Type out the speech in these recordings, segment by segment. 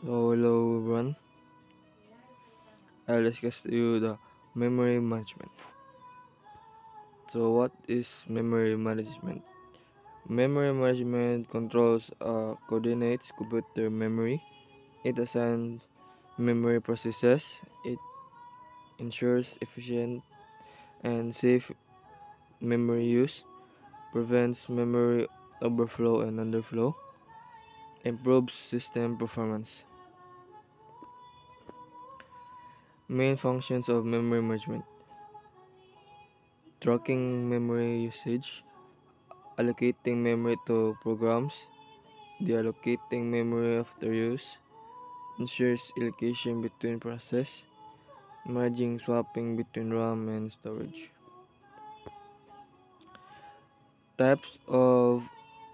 So hello everyone, I'll discuss to you the memory management. So what is memory management? Memory management controls coordinates computer memory. It assigns memory processes. It ensures efficient and safe memory use, prevents memory overflow and underflow, improves system performance. Main functions of memory management: tracking memory usage, allocating memory to programs, deallocating memory after use, ensures allocation between processes, merging swapping between RAM and storage. Types of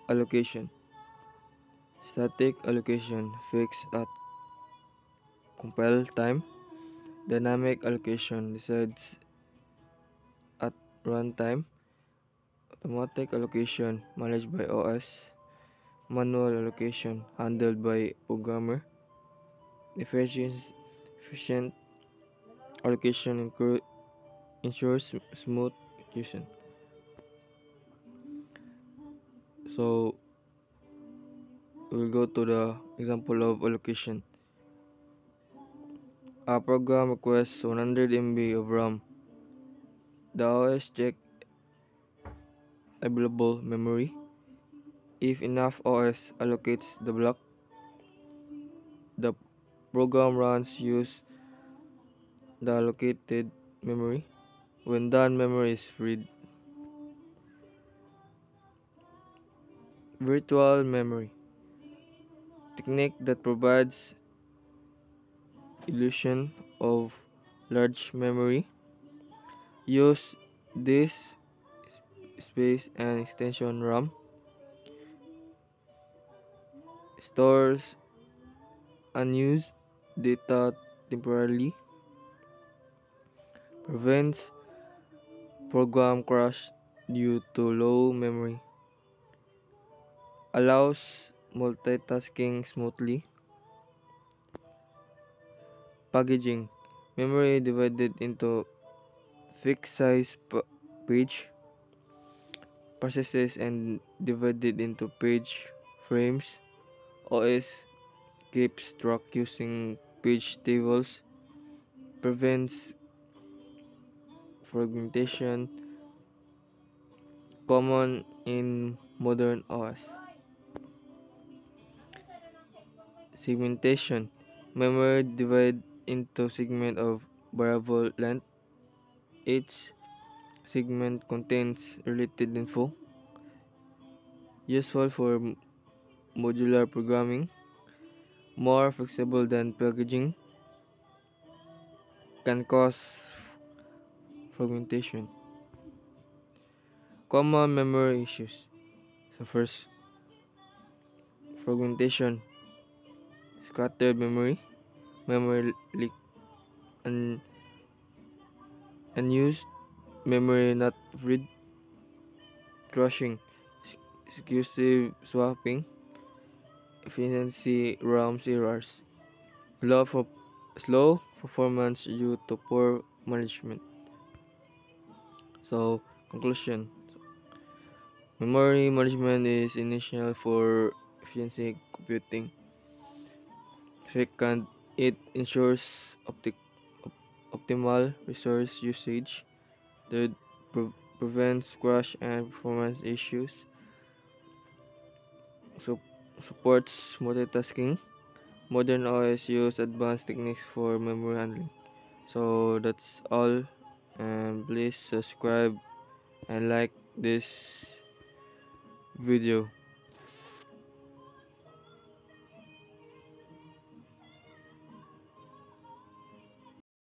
allocation: static allocation fixed at compile time, dynamic allocation decides at runtime, automatic allocation managed by OS, manual allocation handled by programmer, efficient allocation ensures smooth execution. So we'll go to the example of allocation. A program requests 100 MB of RAM. The OS check available memory. If enough OS allocates the block, the program runs use the allocated memory. When done, memory is freed. Virtual memory technique that provides illusion of large memory. Use disk space and extension RAM. Stores unused data temporarily. Prevents program crash due to low memory. Allows multitasking smoothly. Packaging memory divided into fixed size page processes and divided into page frames. OS keeps track using page tables, prevents fragmentation, common in modern OS. Segmentation memory divided into segment of variable length. Each segment contains related info, useful for modular programming, more flexible than packaging, can cause fragmentation. Common memory issues. So first, fragmentation, scattered memory, memory leak, un- unused memory not read, crashing, exclusive swapping, efficiency ROMs errors, low, slow performance due to poor management. So conclusion. Memory management is essential for efficiency computing. Second, it ensures optimal resource usage. Third, prevents crash and performance issues. So, supports multitasking. Modern OS use advanced techniques for memory handling. So that's all. And please subscribe and like this video.